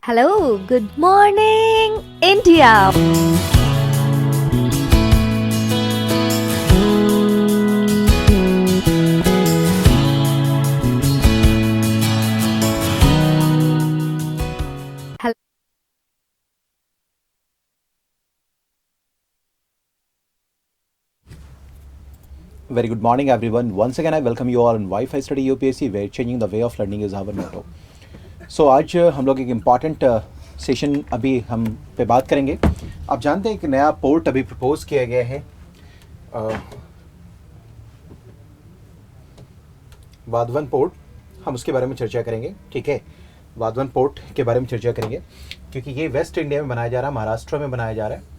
Hello, good morning, India. Hel- Very good morning, everyone. Once again, I welcome you all on Wi-Fi Study UPSC, where changing the way of learning is our motto. So आज हम लोग एक important session अभी हम पे बात करेंगे. आप जानते हैं कि नया पोर्ट अभी प्रपोज किया गया है, वाधवन पोर्ट. हम उसके बारे में चर्चा करेंगे. ठीक है, वाधवन पोर्ट के बारे में चर्चा करेंगे क्योंकि ये वेस्ट इंडिया में बनाया जा रहा है, महाराष्ट्र में बनाया जा रहा है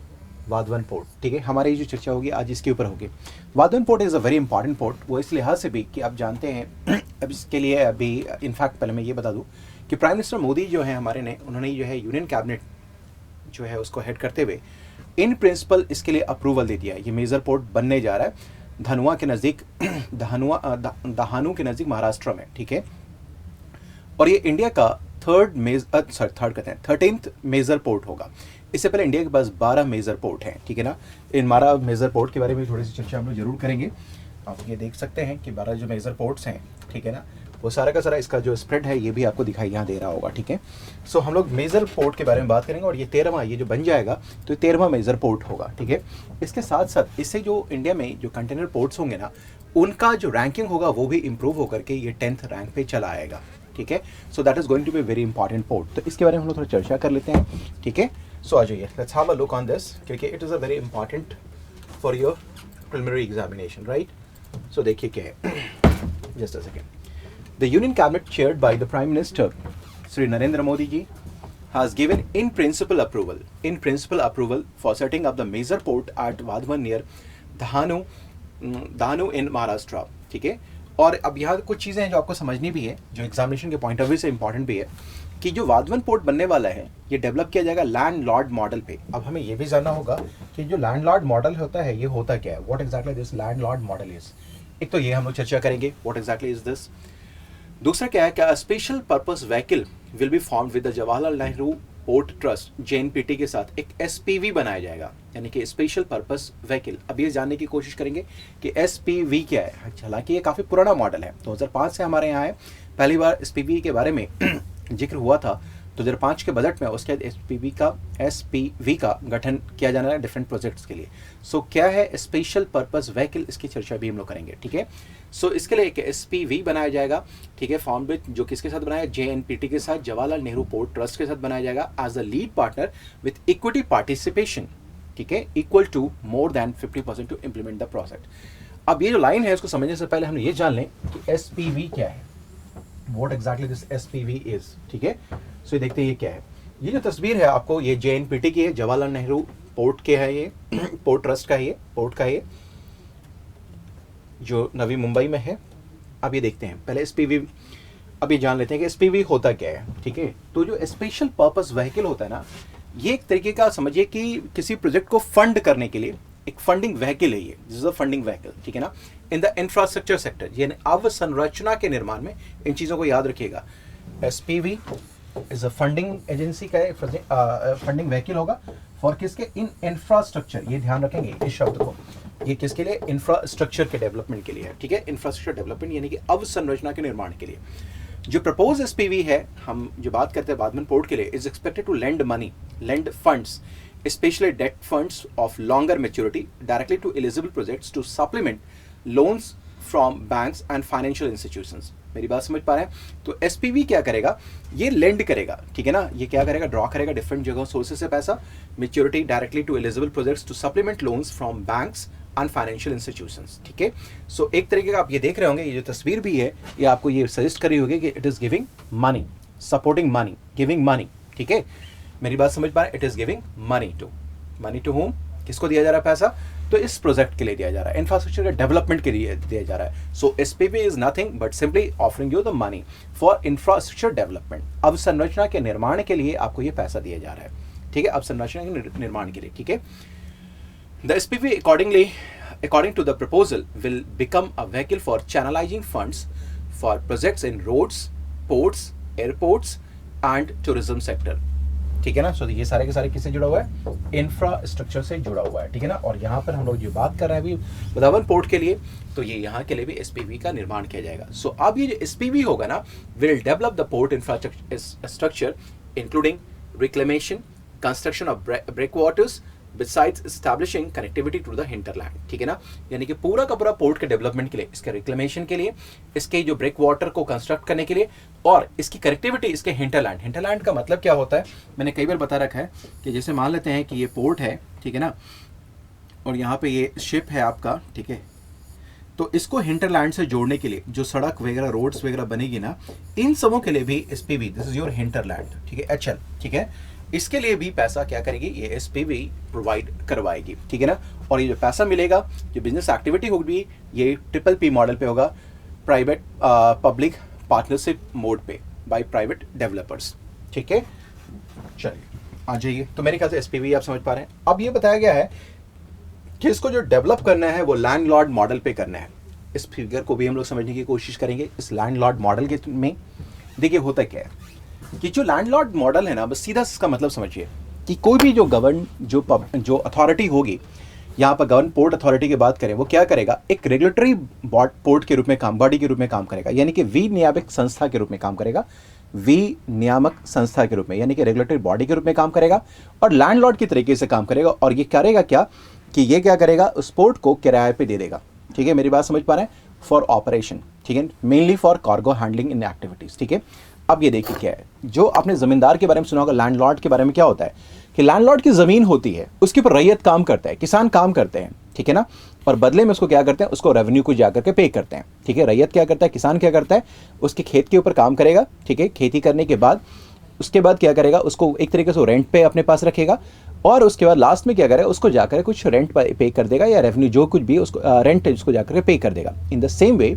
वाधवन पोर्ट. ठीक है, हमारी जो चर्चा होगी आज इसके ऊपर होगी. Vadhavan port is a very important port. वो इस लिहाज से भी कि आप जानते हैं अब इसके लिए अभी इनफैक्ट पहले मैं ये बता दूं कि प्राइम मिनिस्टर मोदी जो है हमारे ने उन्होंने जो है यूनियन कैबिनेट जो है उसको हेड करते हुए इन प्रिंसिपल इसके लिए अप्रूवल दे दिया है. ये मेजर पोर्ट बनने जा रहा है धनुआ के नज़दीक, दहानू के नज़दीक महाराष्ट्र में. ठीक है, और ये इंडिया का थर्ड कहते हैं 13th मेजर पोर्ट होगा. इससे पहले इंडिया के पास 12 मेजर पोर्ट हैं. ठीक है ना, इन 12 मेजर पोर्ट के बारे में थोड़ी सी चर्चा हम लोग जरूर करेंगे. आप ये देख सकते हैं कि 12 जो मेजर पोर्ट्स हैं, ठीक है ना, वो सारा का सारा इसका जो स्प्रेड है ये भी आपको दिखाई यहाँ दे रहा होगा. ठीक है, सो हम लोग मेजर पोर्ट के बारे में बात करेंगे और ये 13वां ये जो बन जाएगा तो ये 13वां मेजर पोर्ट होगा. ठीक है, इसके साथ साथ इससे जो इंडिया में जो कंटेनर पोर्ट्स होंगे ना उनका जो रैंकिंग होगा वो भी इम्प्रूव होकर के ये 10th रैंक पे चला आएगा. ठीक है, so that is going to be very important port. तो इसके बारे में हम लोग थोड़ा चर्चा कर लेते हैं. ठीक है, सो आ जाइए, let's have a look on this क्योंकि it is a very important for your preliminary examination, right. So देखिए क्या है, just a second. The Union Cabinet chaired by the Prime Minister Sri Narendra Modi ji has given in principle approval for setting up the major port at Vadhavan near Dahanu in Maharashtra. ठीक है, और अब यहाँ कुछ चीज़ें हैं जो आपको समझनी भी है, जो एग्जामिनेशन के पॉइंट ऑफ व्यू से इंपॉर्टेंट भी है कि जो वाधवन पोर्ट बनने वाला है ये डेवलप किया जाएगा लैंड लॉर्ड मॉडल पे. अब हमें ये भी जानना होगा कि जो लैंड लॉर्ड मॉडल होता है ये होता क्या है, what exactly this land Lord model is. एक तो ये हम लोग चर्चा करेंगे व्हाट एग्जैक्टली इज दिस. दूसरा क्या है, क्या special purpose vehicle will be form with the Jawaharlal Nehru port trust JNPT के साथ एक एसपीवी बनाया जाएगा, यानी कि स्पेशल पर्पस व्हीकल. अब ये जानने की कोशिश करेंगे कि एसपीवी क्या है. हालांकि ये काफ़ी पुराना मॉडल है, 2005 से हमारे यहाँ है. पहली बार एसपीवी के बारे में जिक्र हुआ था 2005 के बजट में. उसके बाद एसपीवी का गठन किया जाना है डिफरेंट प्रोजेक्ट्स के लिए. सो क्या है स्पेशल पर्पस व्हीकल, इसकी चर्चा भी हम लोग करेंगे. ठीक है, सो इसके लिए एक एसपीवी बनाया जाएगा. ठीक है, फॉर्म विद जो किसके साथ बनाया, जेएनपीटी के साथ, जवाहरलाल नेहरू पोर्ट ट्रस्ट के साथ बनाया जाएगा as a lead partner with equity participation. ठीक है, equal to more than 50% to implement the project. अब ये जो लाइन है उसको समझने से पहले हम ये जान लें कि एसपीवी क्या है, what exactly this SPV is. ठीक है, सो ये देखते हैं ये क्या है. ये जो तस्वीर है आपको ये जेएनपीटी की है, जवाहरलाल नेहरू पोर्ट के है, ये पोर्ट ट्रस्ट का है, ये पोर्ट का है जो नवी मुंबई में है. अब ये देखते हैं पहले एसपीवी, अब ये जान लेते हैं कि एसपीवी होता क्या है. ठीक है, तो जो स्पेशल पर्पस व्हीकल होता है ना, ये एक तरीके का समझिए कि किसी प्रोजेक्ट को फंड करने के लिए एक फंडिंग व्हीकल है. ये this is a funding vehicle. ठीक है ना, इन द इंफ्रास्ट्रक्चर सेक्टर, यानी अवसंरचना के निर्माण में. इन चीज़ों को याद रखिएगा, SPV is a funding agency का फंडिंग व्हीकल होगा फॉर किसके, इन इंफ्रास्ट्रक्चर. ये ध्यान रखेंगे इस शब्द को, ये किसके लिए, इंफ्रास्ट्रक्चर के डेवलपमेंट के लिए है. ठीक है, इंफ्रास्ट्रक्चर डेवलपमेंट यानी कि अवसंरचना के निर्माण के लिए. जो प्रपोज एसपीवी है, हम जो बात करते हैं वाधवन पोर्ट के लिए, is expected to lend funds especially debt funds of longer maturity directly to eligible projects to supplement loans from banks and financial institutions. मेरी बात समझ पा रहे हैं. तो एसपीवी क्या करेगा, ये लेंड करेगा. ठीक है ना, ये क्या करेगा, ड्रॉ करेगा डिफरेंट जगहों सोर्सेज से पैसा, maturity directly to eligible projects to supplement loans from banks and financial institutions. ठीक है, सो एक तरीके का आप ये देख रहे होंगे, ये जो तस्वीर भी है ये आपको ये सजेस्ट करी होगी कि it is giving money, supporting money, giving money. ठीक है, मेरी बात समझ पा रहे हैं, it is giving money to whom, किसको दिया जा रहा है पैसा, तो इस प्रोजेक्ट के लिए दिया जा रहा है, इंफ्रास्ट्रक्चर के डेवलपमेंट के लिए दिया जा रहा है. So SPV is nothing but simply offering you the money for infrastructure development. अवसंरचना के निर्माण के लिए आपको ये पैसा दिया जा रहा है. ठीक है, अवसंरचना के निर्माण के लिए. ठीक है, the SPV according to the proposal will become a vehicle for channelizing funds for projects in roads, ports, airports and tourism sector. ठीक है ना। सो ये सारे के सारे किससे जुड़ा हुआ है, इंफ्रास्ट्रक्चर से जुड़ा हुआ है, ठीक है ना। और यहाँ पर हम लोग जो बात कर रहे हैं अभी वृंदावन पोर्ट के लिए, तो ये यहाँ के लिए भी एसपीवी का निर्माण किया जाएगा। सो अब ये जो एसपीवी होगा ना, will develop the port infrastructure including reclamation, construction of breakwaters besides establishing connectivity to the hinterland, ठीक है ना। यानी कि पूरा का पूरा पोर्ट के डेवलपमेंट के लिए, इसके रिक्लेमेशन के लिए, इसके जो ब्रेक वाटर को कंस्ट्रक्ट करने के लिए, और इसकी कनेक्टिविटी इसके हिंटरलैंड। हिंटरलैंड का मतलब क्या होता है, मैंने कई बार बता रखा है कि जैसे मान लेते हैं कि ये पोर्ट है, ठीक है ना, और यहाँ पे ये शिप है आपका, ठीक है, तो इसको हिंटरलैंड से जोड़ने के लिए जो सड़क वगैरह रोड्स वगैरह बनेगी ना, इन सबों के लिए भी SPV, this is your hinterland, ठीक है, एचएल, ठीक है, इसके लिए भी पैसा क्या करेगी, ये एसपीवी प्रोवाइड करवाएगी, ठीक है ना। और ये जो पैसा मिलेगा, जो बिजनेस एक्टिविटी होगी, ये PPP मॉडल पे होगा, प्राइवेट पब्लिक पार्टनरशिप मोड पे, बाय प्राइवेट डेवलपर्स, ठीक है। चलिए आ जाइए, तो मेरे ख्याल से एसपीवी आप समझ पा रहे हैं। अब ये बताया गया है कि इसको जो डेवलप करना है वो लैंडलॉर्ड मॉडल पे करना है। इस फिगर को भी हम लोग समझने की कोशिश करेंगे। इस लैंडलॉर्ड मॉडल के में देखिए होता क्या है कि जो लैंडलॉर्ड मॉडल है ना, बस सीधा इसका मतलब समझिए कि कोई भी जो गवर्न जो अथॉरिटी होगी, यहाँ पर गवर्न पोर्ट अथॉरिटी की बात करें, वो क्या करेगा, एक रेगुलेटरी पोर्ट के रूप में बॉडी के रूप में काम करेगा, यानी कि विनियामक संस्था के रूप में काम करेगा, विनियामक संस्था के रूप में, यानी कि रेगुलेटरी बॉडी के रूप में काम करेगा और लैंडलॉर्ड की तरीके से काम करेगा। और ये करेगा क्या कि ये क्या करेगा, उस पोर्ट को किराए पे दे देगा, ठीक है, मेरी बात समझ पा रहे हैं, फॉर ऑपरेशन, ठीक है, mainly for cargo handling in activities, ठीक है। अब ये देखिए क्या है, जो आपने जमींदार के बारे में सुना होगा, लैंडलॉर्ड के बारे में क्या होता है कि लैंडलॉर्ड की जमीन होती है, उसके ऊपर रैयत काम करता है, किसान काम करते हैं, ठीक है ना, और बदले में उसको क्या करते हैं, उसको रेवेन्यू को जाकर के पे करते हैं, ठीक है। रैयत क्या करता है, किसान क्या करता है, उसके खेत के ऊपर काम करेगा, ठीक है, खेती करने के बाद उसके बाद क्या करेगा, उसको एक तरीके से रेंट पे अपने पास रखेगा, और उसके बाद लास्ट में क्या करेगा, उसको जाकर कुछ रेंट पे कर देगा, या रेवेन्यू जो कुछ भी उसको रेंट उसको जाकर पे कर देगा। इन द सेम वे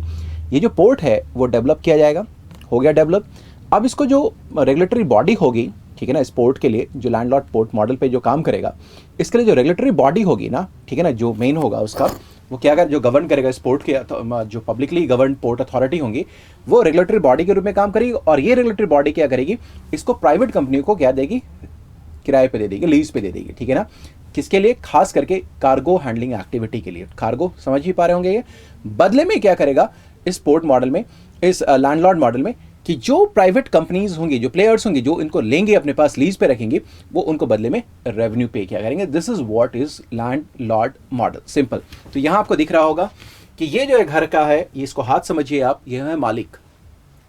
ये जो पोर्ट है वो डेवलप किया जाएगा, हो गया डेवलप। अब इसको जो रेगुलेटरी बॉडी होगी, ठीक है ना, इस पोर्ट के लिए जो लैंडलॉर्ड पोर्ट मॉडल पे जो काम करेगा, इसके लिए जो रेगुलेटरी बॉडी होगी ना, ठीक है ना, जो मेन होगा उसका, वो क्या कर जो गवर्न करेगा इस पोर्ट के, जो पब्लिकली गवर्न पोर्ट अथॉरिटी होंगी, वो रेगुलेटरी बॉडी के रूप में काम करेगी। और ये रेगुलेटरी बॉडी क्या करेगी, इसको प्राइवेट कंपनी को क्या देगी, किराए पे दे देगी, लीज पे दे देगी, ठीक है ना। किसके लिए, खास करके कार्गो हैंडलिंग एक्टिविटी के लिए। कार्गो समझ ही पा रहे होंगे। ये बदले में क्या करेगा इस पोर्ट मॉडल में, इस लैंडलॉर्ड मॉडल में, कि जो प्राइवेट कंपनीज होंगी, जो प्लेयर्स होंगे, जो इनको लेंगे अपने पास लीज पे रखेंगे, वो उनको बदले में रेवेन्यू पे क्या करेंगे। This is what is landlord model, simple. तो यहां आपको दिख रहा होगा कि ये जो घर का है, ये इसको हाथ समझिए आप, ये है मालिक।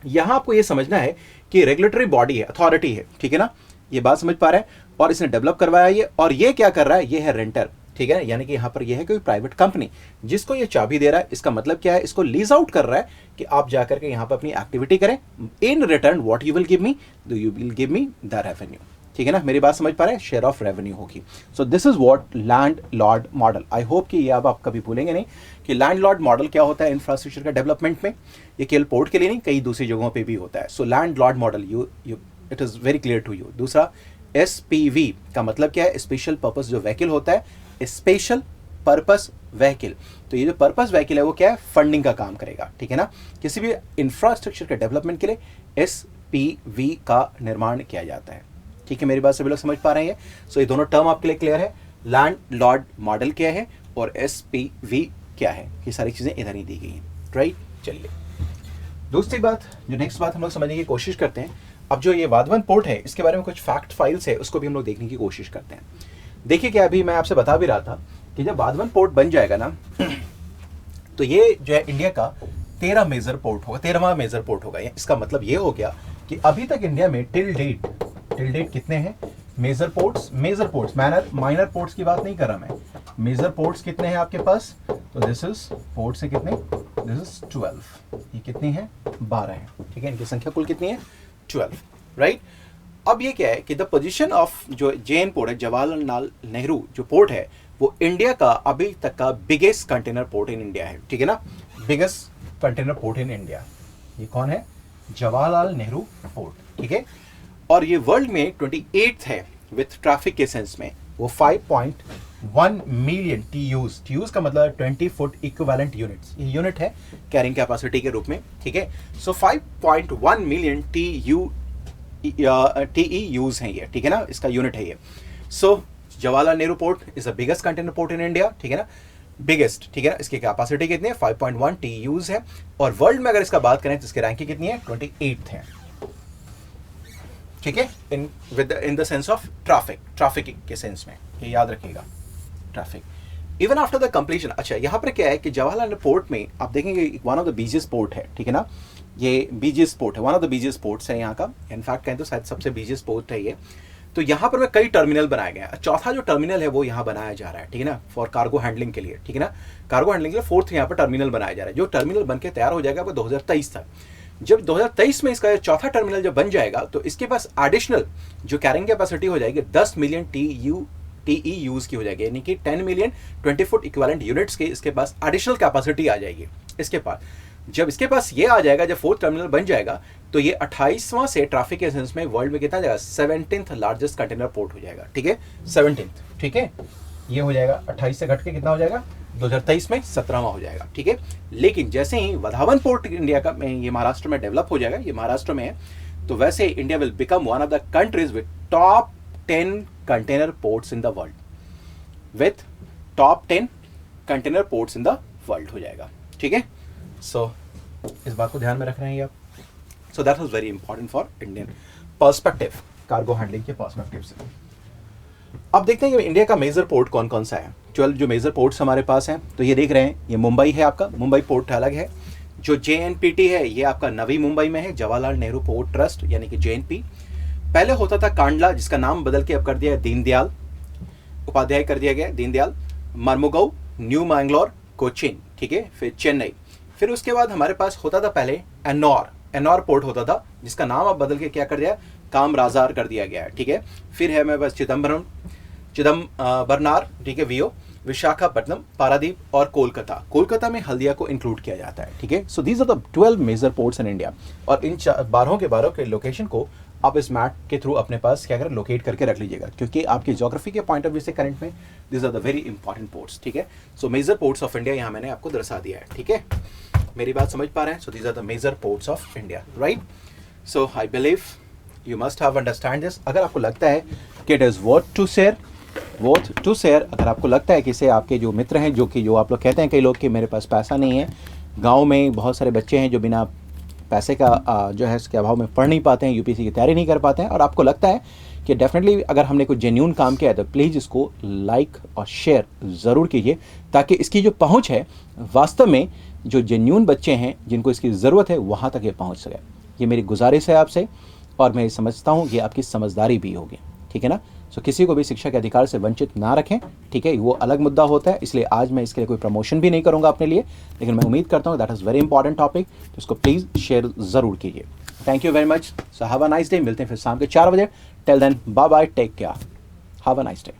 यहां आपको ये समझना है कि रेगुलेटरी बॉडी है, अथॉरिटी है, ठीक है ना, ये बात समझ पा रहे हैं। और इसने डेवलप करवाया ये, और ये क्या कर रहा है, ये है रेंटर, ठीक है, यानी कि यहां पर ये है कोई प्राइवेट कंपनी जिसको ये चाबी दे रहा है। इसका मतलब क्या है, इसको लीज आउट कर रहा है कि आप जाकर के यहां पर अपनी एक्टिविटी करें, in return what you will give me, you will give me the revenue, ठीक है ना, मेरी बात समझ पा रहे हैं, शेयर ऑफ रेवेन्यू होगी। So this is what landlord model. I hope कि ये अब आप कभी भूलेंगे नहीं कि लैंडलॉर्ड मॉडल क्या होता है इंफ्रास्ट्रक्चर का डेवलपमेंट में। ये केवल पोर्ट के लिए नहीं, कई दूसरी जगहों पर भी होता है। So landlord model you it is very clear to you. दूसरा, SPV का मतलब क्या है, स्पेशल पर्पस जो व्हीकल होता है, स्पेशल पर्पस व्हीकल। तो ये जो पर्पस व्हीकल है वो क्या है, फंडिंग का काम करेगा, ठीक है ना। किसी भी इंफ्रास्ट्रक्चर के डेवलपमेंट के लिए SPV का निर्माण किया जाता है, ठीक है, मेरी बात सभी लोग समझ पा रहे हैं। सो ये दोनों टर्म आपके लिए क्लियर है, लैंडलॉर्ड मॉडल क्या है और SPV क्या है, ये सारी चीजें इधर ही दी गई हैं, राइट। चलिए दूसरी बात, जो नेक्स्ट बात हम लोग समझने की कोशिश करते हैं। अब जो ये वाधवन पोर्ट है, इसके बारे में कुछ फैक्ट फाइल्स है, उसको भी हम लोग देखने की कोशिश करते हैं। देखिए क्या, अभी मैं आपसे बता भी रहा था कि जब वाधवन पोर्ट बन जाएगा ना, तो ये जो है इंडिया का 13 मेजर पोर्ट होगा, 13वां मेजर पोर्ट होगा। इसका मतलब ये हो गया कि अभी तक इंडिया में टिल डेट कितने हैं मेजर पोर्ट्स, माइनर पोर्ट्स की बात नहीं कर रहा मैं, मेजर पोर्ट्स कितने हैं आपके पास, तो दिस इज पोर्ट्स है कितने, दिस इज 12, ये कितनी है, 12 है, ठीक है, इनकी संख्या कुल कितनी है, 12, राइट। अब ये क्या है कि द पोजीशन ऑफ जो JN पोर्ट है, जवाहरलाल नेहरू जो पोर्ट है, वो इंडिया का अभी तक का biggest container port in India है, ठीक है ना, biggest container port in India. ये कौन है, जवाहरलाल नेहरू पोर्ट, ठीक है। और ये वर्ल्ड में 28th है विथ ट्रैफिक के सेंस में, वो 5.1 मिलियन TUs का मतलब 20 फुट इक्विवेलेंट यूनिट्स, ये यूनिट है कैरिंग कैपेसिटी के रूप में, ठीक है। सो 5.1 मिलियन TU TEUs हैं ये, ठीक है ना, इसका यूनिट है ये। So Jawaharlal Nehru port is the biggest container port in India, ठीक है ना, बिगेस्ट, ठीक है ना। इसकी कैपेसिटी कितनी है, 5.1 TEUs है। और वर्ल्ड में अगर इसका बात करें तो इसकी रैंकिंग कितनी है, 28th है, ठीक है, in the sense of traffic के सेंस में, ये याद रखिएगा, traffic even after the completion. अच्छा, यहाँ पर क्या है कि जवाहरलाल पोर्ट में आप देखेंगे वन ऑफ द बीजेस्ट पोर्ट है, ठीक है ना, ये बीजेस्ट पोर्ट है, वन ऑफ द बीजेस्ट पोर्ट्स है यहाँ का, इनफैक्ट कहें तो शायद सबसे बीजेस्ट पोर्ट है ये। तो यहाँ पर में कई टर्मिनल बनाए गए हैं। चौथा जो टर्मिनल है वो यहाँ बनाया जा रहा है, ठीक है ना, फॉर कार्गो हैंडलिंग के लिए, ठीक है ना, कार्गो हैंडलिंग के लिए फोर्थ यहाँ पर टर्मिनल बनाया जा रहा है, जो टर्मिनल बन के तैयार हो जाएगा वो 2023 तक। जब 2023 में इसका चौथा टर्मिनल जब बन जाएगा तो इसके पास एडिशनल जो कैरिंग कैपेसिटी हो जाएगी 10 मिलियन TEUs की हो जाएगी, यानी कि 10 मिलियन 20 फुट इक्विवेलेंट यूनिट्स की इसके पास एडिशनल कैपेसिटी आ जाएगी इसके पास। जब इसके पास ये आ जाएगा, जब फोर्थ टर्मिनल बन जाएगा, तो ये 28वां से ट्रैफिक के सेंस में वर्ल्ड में कितना जाएगा, 17th लार्जेस्ट कंटेनर पोर्ट हो जाएगा, ठीक है, 17th, ठीक है, ये हो जाएगा 28 से घट के कितना हो जाएगा, 2023 में 17वां हो जाएगा, ठीक है। लेकिन जैसे ही वधावन पोर्ट इंडिया का ये महाराष्ट्र में डेवलप हो जाएगा, ये महाराष्ट्र में है, तो वैसे India will become one of the countries with top 10 container ports in the world, with top 10 container ports in the world हो जाएगा, ठीक है। सो इस बात को ध्यान में रख रहे हैं आप। So that was very important for Indian perspective, cargo handling के पर्सपेक्टिव से। अब देखते हैं कि इंडिया का मेजर पोर्ट कौन कौन सा है। 12 जो मेजर पोर्ट्स हमारे पास हैं, तो ये देख रहे हैं, ये मुंबई है आपका, मुंबई पोर्ट अलग है। जो JNPT है ये आपका नवी मुंबई में है, जवाहरलाल नेहरू पोर्ट ट्रस्ट यानी कि JNP। पहले होता था कांडला, जिसका नाम बदल के अब कर दिया है दीनदयाल उपाध्याय कर दिया गया, दीनदयाल, मर्मुगांव, न्यू मैंगलोर, कोचिन, ठीक है, फिर चेन्नई। फिर उसके बाद हमारे पास होता था पहले एन्नौर पोर्ट होता था, जिसका नाम अब बदल के क्या कर दिया, कामराजार कर दिया गया है, ठीक है। फिर है हमारे पास चिदम्बरनार, ठीक है, VO, विशाखापट्टनम, पारादीप और कोलकाता में हल्दिया को इंक्लूड किया जाता है, ठीक है। So these are the 12 major ports in India. और इन 12 के 12 के लोकेशन को आप इस मैप के थ्रू अपने पास क्या करें, लोकेट करके रख लीजिएगा, क्योंकि आपकी ज्योग्राफी के पॉइंट ऑफ व्यू से करंट में this are the very important ports, ठीक है। So major ports of India यहाँ मैंने आपको दर्शा दिया है, ठीक है, मेरी बात समझ पा रहे हैं। So these are the major ports of India, right. So I believe you must have understand this. अगर आपको लगता है कि it is worth to share, अगर आपको लगता है कि इसे आपके जो मित्र हैं, जो आप लोग कहते हैं कई लोग कि मेरे पास पैसा नहीं है, गाँव में बहुत सारे बच्चे हैं जो बिना पैसे का जो है इसके अभाव में पढ़ नहीं पाते हैं, UPSC की तैयारी नहीं कर पाते हैं, और आपको लगता है कि डेफिनेटली अगर हमने कोई जेन्यून काम किया है तो प्लीज़ इसको लाइक और शेयर ज़रूर कीजिए, ताकि इसकी जो पहुंच है वास्तव में जो जेन्यून बच्चे हैं जिनको इसकी ज़रूरत है वहाँ तक ये पहुँच सके। ये मेरी गुजारिश है आपसे, और मैं समझता हूँ ये आपकी समझदारी भी होगी, ठीक है ना। सो किसी को भी शिक्षा के अधिकार से वंचित ना रखें, ठीक है, वो अलग मुद्दा होता है, इसलिए आज मैं इसके लिए कोई प्रमोशन भी नहीं करूंगा अपने लिए, लेकिन मैं उम्मीद करता हूँ that is very important topic, तो इसको प्लीज़ शेयर ज़रूर कीजिए। Thank you very much. So have a nice day. मिलते हैं फिर शाम के 4 बजे। Till then bye bye, take care, have a nice day.